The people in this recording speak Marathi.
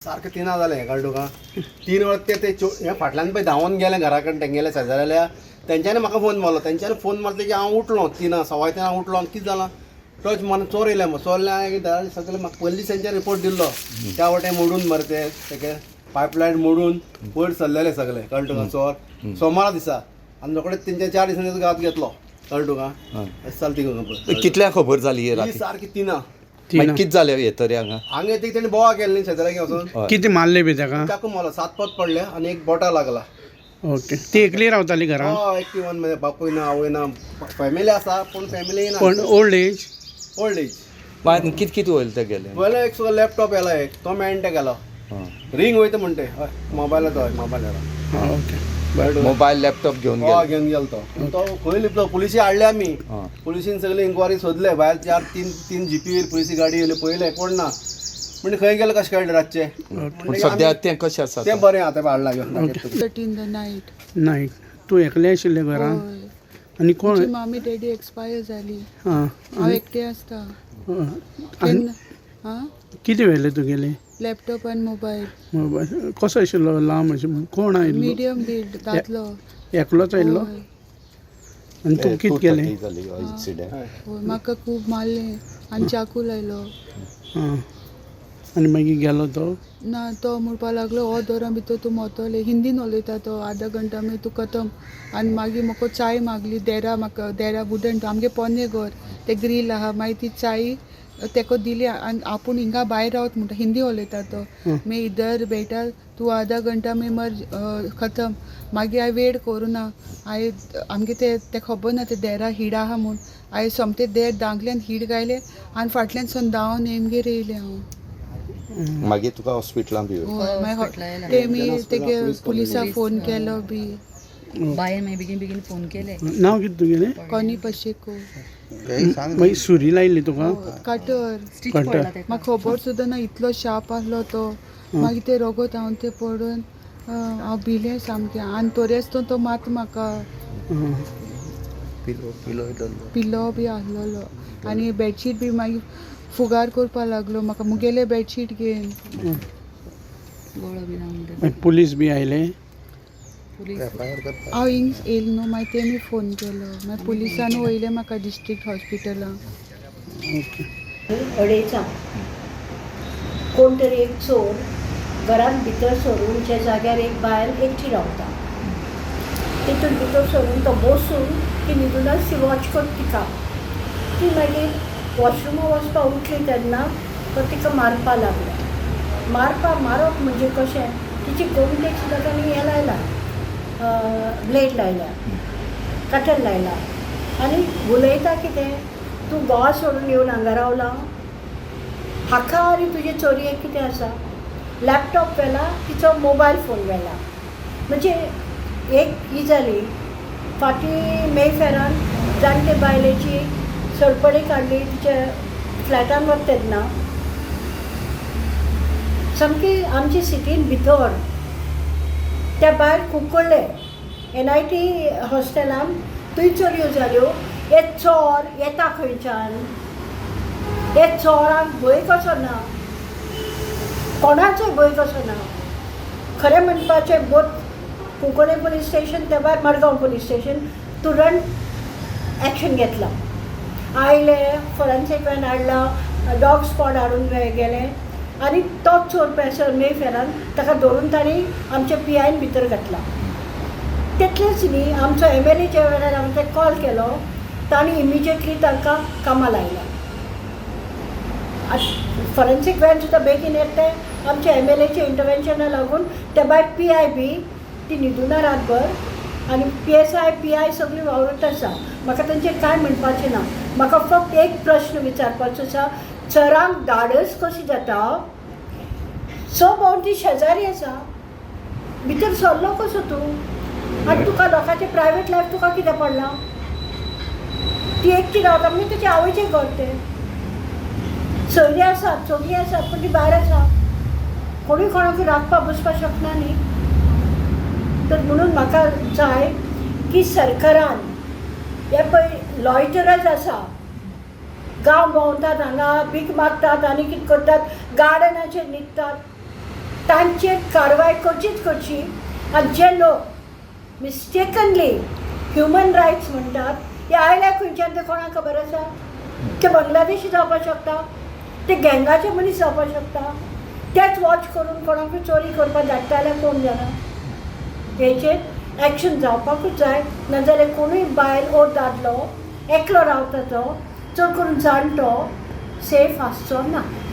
सारकें 3 जालें कळ्ळें तुका 3 वरां ते हे फाटल्यान पळय धांवून गेले घरा कडेन तेंगेले शेजाऱ्याल्या तेंच्यांनी म्हाका फोन मारलो तेंच्यांनी फोन मारले की हांव उठलो 3 सवाय 3 उठलो आनी कितें जालां टच मन चोर येयले चोरले सगळे म्हाका पयलीं तेंच्यानी रिपोर्ट दिल्लो त्या वाटेन मोडून मरे तेगे पायपलायन मोडून वयर सरलेले सगळे कळ्ळें तुका चोर सोमारा दिसा आनी रोखडे तेंच्या 4 दिसांनी गात घेतलो कळ्ळें तुका चल ती कितल्या खबर जाली सारकी 3 कितें जालें हे तरी हांगा ती तेणी बोवा केल्ली शेजाऱ्याक वचून किती मारले बी ताका चाकू मारलो 7 पत पडले आनी एक बोटा लागला ओके ती एकली रावताली घरान एकटी वन म्हणजे बापूय ना आवय ना फॅमिली आसा पूण फॅमिली ना पण ओल्ड एज कितें कितें वयलें ते गेले पयले एक सुद्दां लॅपटॉप येला एक तो मेळटा गेलो रिंग वयता म्हणटे हय मोबायलाचो हय मोबायल ओके मोबायल लॅपटॉप घेवन घेवन गेलो तो खंय लिपलो पुलिशी हाडले आमी पुलिशीन सगळी इन्क्वायरी सोदले भायर 4-3 जीपी येयली पुलिशी गाडी येयली पयले कोण ना म्हणजे खंय गेले कशें कळ्ळें रातचे सद्या तें कशें आसा तें बरें आतां हाडला घेवन नाईट तूं एकलें आशिल्लें घरान आनी कोण मामी डॅडी एक्सपायर जाली हां हांव एकटें आसता कितें व्हेलें तुगेलें लॅपटॉप आनी मोबायल कसो आशिल्लो लांब अशें कोण आयिल्लो मिडियम बिल्ड दादलो एकलोच आयिल्लो हय. आनी तूं कितें केलें हय, म्हाका खूब मारलें आनी चाकू लायलो हां आनी मागीर गेलो तो ना तो म्हणपा लागलो हो दोरां भितर तूं मोतोले हिंदीन उलयता तो आधा घंटा मागीर तूं खतम आनी मागीर म्हाका चाय मागली म्हाका देरा बुदन आमगे पोन्ने घर ते ग्रील आहा मागीर ती चाय तेको दिली आनी आपूण हिंगा भायर रावत म्हणटा हिंदी उलयता तो मे इधर बेटा तूं आधा घंटा में मर खतम मागीर हांवें वेट करूं ना हांवें आमगे ते खबर ना ते देरा हिड आहा म्हूण हांवें सोमते देर दांगल्यान हीड गायले आनी फाटल्यान सावन धांवन एमगेर येयलें हांव मागीर तुका हॉस्पिटलान बी ते मी तेगे पुलिसा फोन केलो बी बाय मागीर बेगीन फोन केले नांव कितें तुगेलें कोणी पशेको मागीर सुरी लायली तुका कटर कटर म्हाका खबर सुद्दां ना इतलो शार्प आसलो तो मागीर ते रगत हांव ते पडून हांव भिलें सामकें आनी तोरेस्तो तो मात म्हाका पिलो बी आसलोलो आनी बेडशीट बी मागीर फुगार करपा लागलो म्हाका मुगेले बेडशीट घेवन गोळो बी मागीर पुलीस बी आयले हांव हिंग येयलें न्हू मागीर तेमी फोन केलो मागीर पुलिसान वयले म्हाका डिस्ट्रिक्ट हॉस्पिटलान अडेचा कोण तरी एक चोर घरांत भितर सरून ज्या जाग्यार एक बायल एकटी रावता तितून भितर सरून तो बसून ती न्हिदूनच ती वॉच करता तिका ती मागीर वॉशरुमा वचपा उठली तेन्ना तो तिका मारपा लागलो मारप म्हणजे कशें तिची गोमटेक सुद्दां ताणें हें लायला ब्लेड लायला कटर लायला आनी उलयता कितें तूं गोवा सोडून येवन हांगा रावला हाका आनी तुजे चोरयेक कितें आसा लॅपटॉप व्हेला तिचो मोबायल फोन व्हेला म्हणजे एक ही जाली फाटीं मेफेरान जाणटे बायलेची सडपडी काडली तिच्या फ्लॅटान वता तेन्ना सामकी आमचे सिटीन भितर त्या भायर कुंकळ्ळे NIT हॉस्टेलान थंय चोरयो जाल्यो हे चोर येता खंयच्यान हे चोरांक भंय कसो ना कोणाचोय भंय कसो ना खरें म्हणपाचें बोथ कुंकळे पुलीस स्टेशन त्या भायर मडगांव पुलीस स्टेशन तुरंत एक्शन घेतला आयले फॉरेन्सीक वॅन हाडला डॉग स्पॉट हाडून गेले आनी तोच चोर पेसर मेफेरान ताका धरून तांणी आमच्या PIन भितर घातला तितलेंच न्ही आमचो MLA ज्या वेळार आमकां कॉल केलो तांणी इमिजिएटली तांकां कामां लायल्या फॉरेन्सीक वॅन सुद्दां बेगीन येते आमच्या MLAच्या इंटरवेन्शना लागून त्या भायर PI बी ती न्हिदुना रातभर आनी PSI PI सगळीं वावरत आसा म्हाका तांचेर कांय म्हणपाचें ना म्हाका फक्त एक प्रश्न विचारपाचो आसा चोरांक धाडस कशी जाता ती शेजारी आसा भितर सरलो कसो तूं आनी तुका लोकांचें प्रायवेट लायफ तुका कितें पडलां ती एकटी रावता म्हणजे तुज्या आवयचें घर तें सयरी आसात चोगी आसात पूण ती भायर आसा कोणूय कोणाक राखपाक बसपाक शकना न्ही तर म्हणून म्हाका जाय की सरकारान हे पळय लॉयटरच आसा गांव भोंवतात हांगा भीक मागतात आनी कितें करतात गार्डनाचेर न्हिदतात तांचेर कारवाय करचीच करची. आनी जे लोक मिस्टेकनली ह्युमन रायट्स म्हणटात हे आयल्या खंयच्यान ते कोणाक खबर आसा? ते बांगलादेशी जावपाक शकता, ते गँगाचे मनीस जावपाक शकता, तेच वॉच करून कोणाकूय चोरी करपाक धाडटा जाल्यार कोण जाणा. हेचेर एक्शन जावपाकूच जाय, नाजाल्यार कोणूय बायल ओ दादलो एकलो रावता तो चड करून जाणटो सेफ आसचो ना.